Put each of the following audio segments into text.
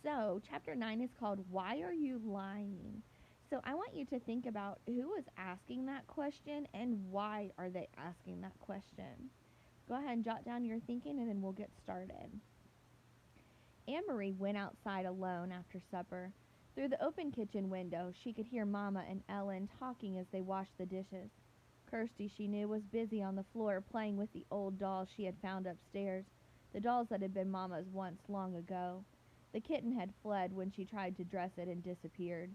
So, chapter 9 is called Why Are You Lying? So, I want you to think about who is asking that question and why are they asking that question. Go ahead and jot down your thinking and then we'll get started. Anne Marie went outside alone after supper. Through the open kitchen window, she could hear Mama and Ellen talking as they washed the dishes. Kirsty, she knew, was busy on the floor playing with the old dolls she had found upstairs, the dolls that had been Mama's once long ago. The kitten had fled when she tried to dress it and disappeared.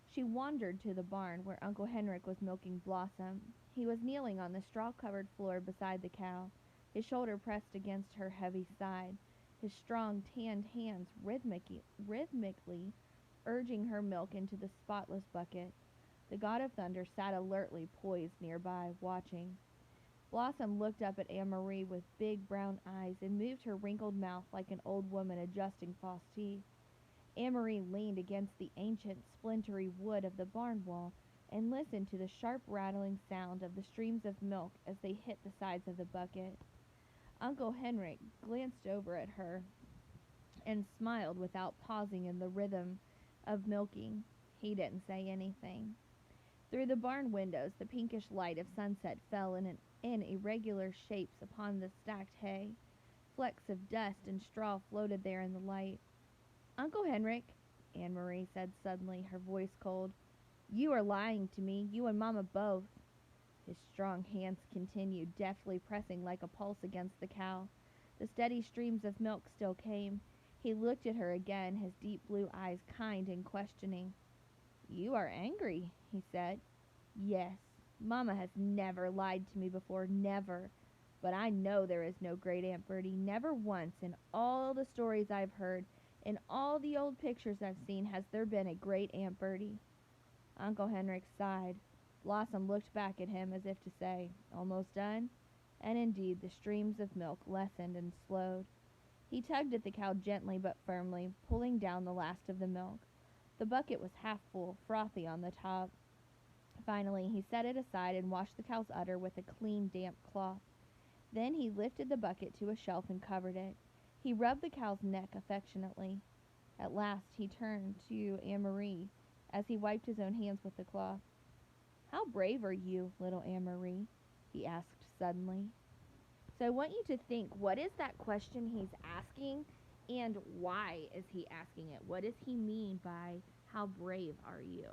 She wandered to the barn where Uncle Henrik was milking Blossom. He was kneeling on the straw-covered floor beside the cow, his shoulder pressed against her heavy side, his strong tanned hands rhythmically urging her milk into the spotless bucket. The god of thunder sat alertly poised nearby, watching. Blossom looked up at Anne Marie with big brown eyes and moved her wrinkled mouth like an old woman adjusting false teeth. Anne Marie leaned against the ancient, splintery wood of the barn wall and listened to the sharp rattling sound of the streams of milk as they hit the sides of the bucket. Uncle Henrik glanced over at her and smiled without pausing in the rhythm of milking. He didn't say anything. Through the barn windows, the pinkish light of sunset fell in irregular shapes upon the stacked hay. Flecks of dust and straw floated there in the light. Uncle Henrik, Anne Marie said suddenly, her voice cold, you are lying to me, you and Mama both. His strong hands continued, deftly pressing like a pulse against the cow. The steady streams of milk still came. He looked at her again, his deep blue eyes kind and questioning. You are angry, he said. Yes, Mama has never lied to me before, never. But I know there is no great Aunt Bertie, never once in all the stories I've heard, in all the old pictures I've seen, has there been a great Aunt Bertie. Uncle Henrik sighed. Blossom looked back at him as if to say, almost done? And indeed the streams of milk lessened and slowed. He tugged at the cow gently but firmly, pulling down the last of the milk. The bucket was half full, frothy on the top. Finally, he set it aside and washed the cow's udder with a clean, damp cloth. Then he lifted the bucket to a shelf and covered it. He rubbed the cow's neck affectionately. At last he turned to Anne Marie as he wiped his own hands with the cloth. How brave are you, little Anne Marie? He asked suddenly. So I want you to think, what is that question he's asking and why is he asking it? What does he mean by how brave are you?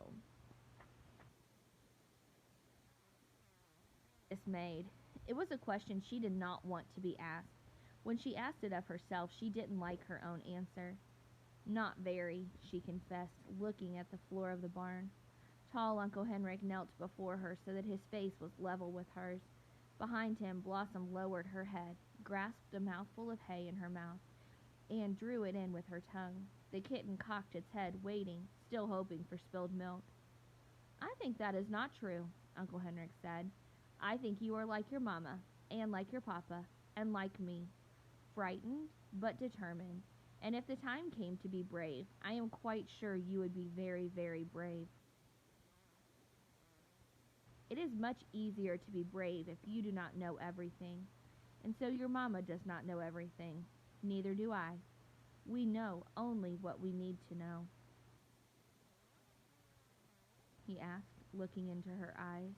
Dismayed. It was a question she did not want to be asked. When she asked it of herself, she didn't like her own answer. Not very, she confessed, looking at the floor of the barn. Tall Uncle Henrik knelt before her so that his face was level with hers. Behind him, Blossom lowered her head, grasped a mouthful of hay in her mouth, and drew it in with her tongue. The kitten cocked its head, waiting, still hoping for spilled milk. I think that is not true, Uncle Henrik said. I think you are like your mamma, and like your papa, and like me, frightened but determined. And if the time came to be brave, I am quite sure you would be very, very brave. It is much easier to be brave if you do not know everything. And so your mamma does not know everything. Neither do I. We know only what we need to know. He asked, looking into her eyes.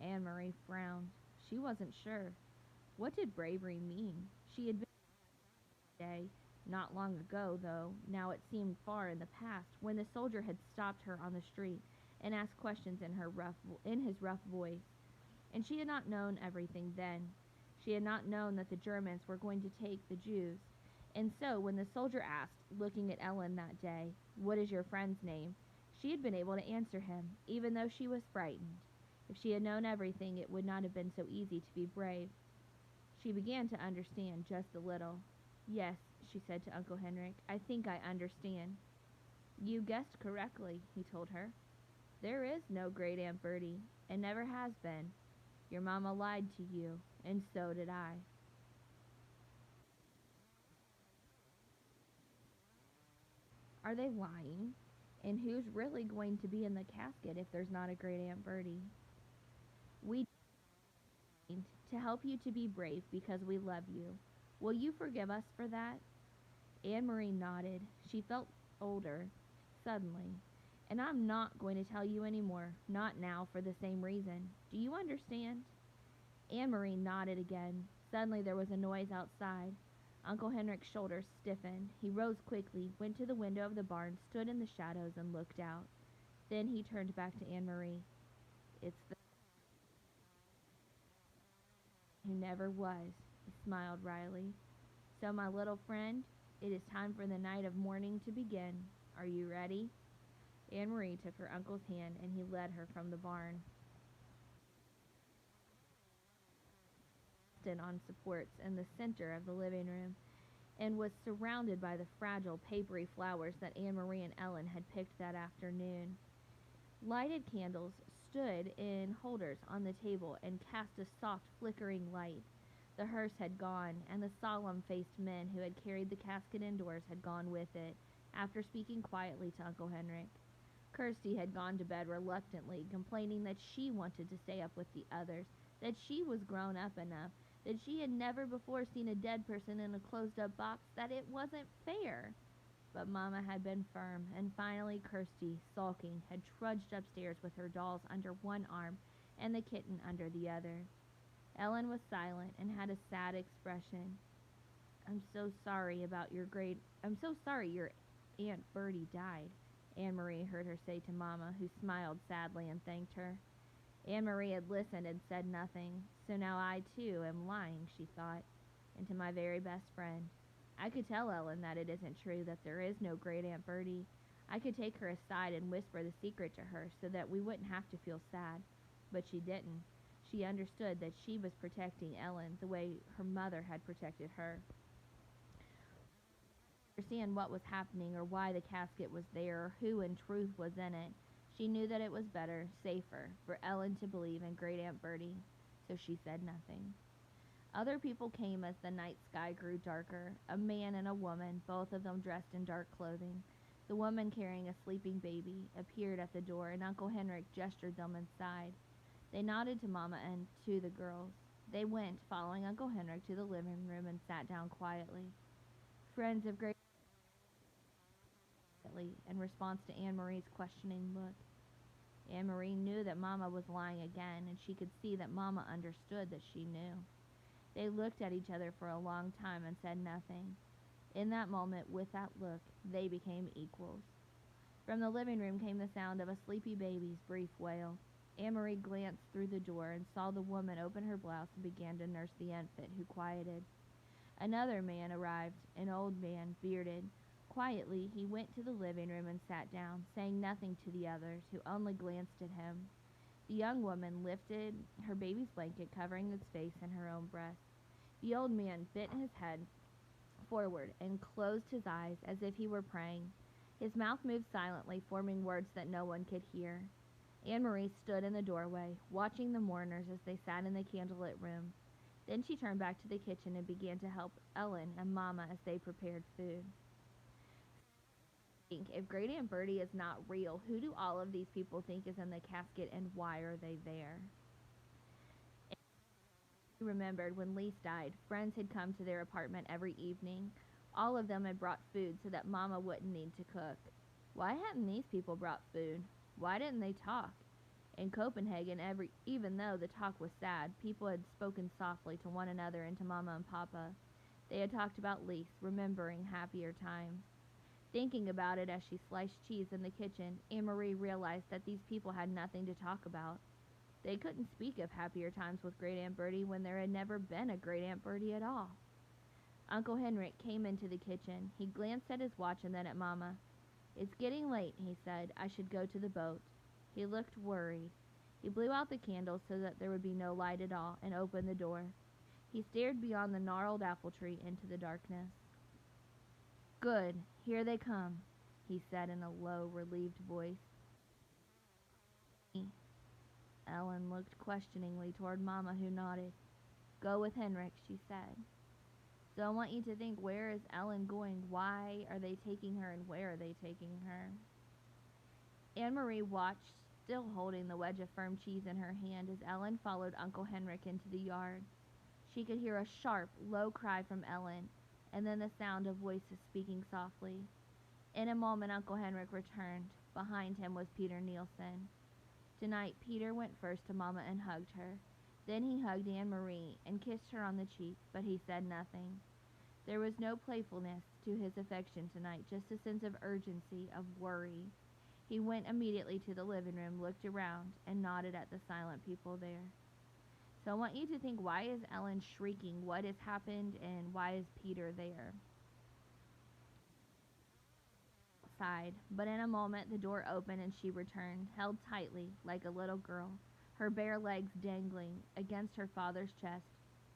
Anne Marie frowned. She wasn't sure. What did bravery mean? She had been day, not long ago, though, now it seemed far in the past, when the soldier had stopped her on the street and asked questions in his rough voice. And she had not known everything then. She had not known that the Germans were going to take the Jews. And so, when the soldier asked, looking at Ellen that day, "What is your friend's name?" she had been able to answer him, even though she was frightened. If she had known everything, it would not have been so easy to be brave. She began to understand just a little. Yes, she said to Uncle Henrik, I think I understand. You guessed correctly, he told her. There is no great Aunt Bertie, and never has been. Your mamma lied to you, and so did I. Are they lying? And who's really going to be in the casket if there's not a great Aunt Bertie? We to help you to be brave because we love you. Will you forgive us for that? Anne Marie nodded. She felt older, suddenly. And I'm not going to tell you any more. Not now, for the same reason. Do you understand? Anne Marie nodded again. Suddenly there was a noise outside. Uncle Henrik's shoulders stiffened. He rose quickly, went to the window of the barn, stood in the shadows, and looked out. Then he turned back to Anne Marie. It's the who never was, he smiled wryly. So, my little friend, it is time for the night of mourning to begin. Are you ready? Anne Marie took her uncle's hand and he led her from the barn. Stood on supports in the center of the living room and was surrounded by the fragile, papery flowers that Anne Marie and Ellen had picked that afternoon. Lighted candles stood in holders on the table and cast a soft, flickering light. The hearse had gone, and the solemn-faced men who had carried the casket indoors had gone with it, after speaking quietly to Uncle Henrik. Kirsty had gone to bed reluctantly, complaining that she wanted to stay up with the others, that she was grown up enough, that she had never before seen a dead person in a closed-up box, that it wasn't fair. But Mama had been firm, and finally Kirsty, sulking, had trudged upstairs with her dolls under one arm and the kitten under the other. Ellen was silent and had a sad expression. I'm so sorry your Aunt Bertie died, Anne Marie heard her say to Mama, who smiled sadly and thanked her. Anne Marie had listened and said nothing. So now I, too, am lying, she thought, and to my very best friend. I could tell Ellen that it isn't true, that there is no great Aunt Bertie. I could take her aside and whisper the secret to her so that we wouldn't have to feel sad. But she didn't. She understood that she was protecting Ellen the way her mother had protected her. Understand what was happening or why the casket was there or who in truth was in it. She knew that it was better, safer, for Ellen to believe in great Aunt Bertie, so she said nothing. Other people came as the night sky grew darker, a man and a woman, both of them dressed in dark clothing. The woman, carrying a sleeping baby, appeared at the door, and Uncle Henrik gestured them inside. They nodded to Mama and to the girls. They went, following Uncle Henrik, to the living room and sat down quietly. Friends of great in response to Anne Marie's questioning look. Anne Marie knew that Mama was lying again, and she could see that Mama understood that she knew. They looked at each other for a long time and said nothing. In that moment, with that look, they became equals. From the living room came the sound of a sleepy baby's brief wail. Anne Marie glanced through the door and saw the woman open her blouse and began to nurse the infant, who quieted. Another man arrived, an old man, bearded. Quietly, he went to the living room and sat down, saying nothing to the others, who only glanced at him. The young woman lifted her baby's blanket, covering its face and her own breast. The old man bent his head forward and closed his eyes as if he were praying. His mouth moved silently, forming words that no one could hear. Anne Marie stood in the doorway, watching the mourners as they sat in the candlelit room. Then she turned back to the kitchen and began to help Ellen and Mama as they prepared food. If Great Aunt Bertie is not real, who do all of these people think is in the casket and why are they there? She remembered when Lise died, friends had come to their apartment every evening. All of them had brought food so that Mama wouldn't need to cook. Why hadn't these people brought food? Why didn't they talk? In Copenhagen, even though the talk was sad, people had spoken softly to one another and to Mama and Papa. They had talked about Lise, remembering happier times. Thinking about it as she sliced cheese in the kitchen, Anne Marie realized that these people had nothing to talk about. They couldn't speak of happier times with Great Aunt Bertie when there had never been a Great Aunt Bertie at all. Uncle Henrik came into the kitchen. He glanced at his watch and then at Mama. "It's getting late," he said. "I should go to the boat." He looked worried. He blew out the candles so that there would be no light at all and opened the door. He stared beyond the gnarled apple tree into the darkness. "Good, here they come," he said in a low, relieved voice. Ellen looked questioningly toward Mama, who nodded. "Go with Henrik," she said. "So I want you to think, where is Ellen going? Why are they taking her, and where are they taking her?" Anne Marie watched, still holding the wedge of firm cheese in her hand, as Ellen followed Uncle Henrik into the yard. She could hear a sharp, low cry from Ellen. and then the sound of voices speaking softly. In a moment, Uncle Henrik returned. Behind him was Peter Nielsen. Tonight, Peter went first to Mamma and hugged her. Then he hugged Anne Marie and kissed her on the cheek, but he said nothing. There was no playfulness to his affection tonight, just a sense of urgency, of worry. He went immediately to the living room, looked around, and nodded at the silent people there. So I want you to think, why is Ellen shrieking? What has happened, and why is Peter there? Sighed, but in a moment the door opened and she returned, held tightly, like a little girl, her bare legs dangling against her father's chest.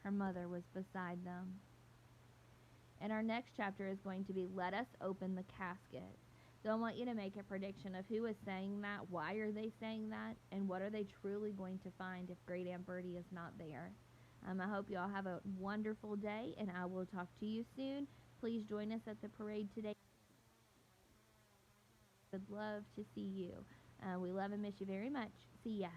Her mother was beside them. And our next chapter is going to be Let Us Open the Casket. So I want you to make a prediction of who is saying that, why are they saying that, and what are they truly going to find if Great Aunt Birdie is not there. I hope you all have a wonderful day, and I will talk to you soon. Please join us at the parade today. Would love to see you. We love and miss you very much. See ya.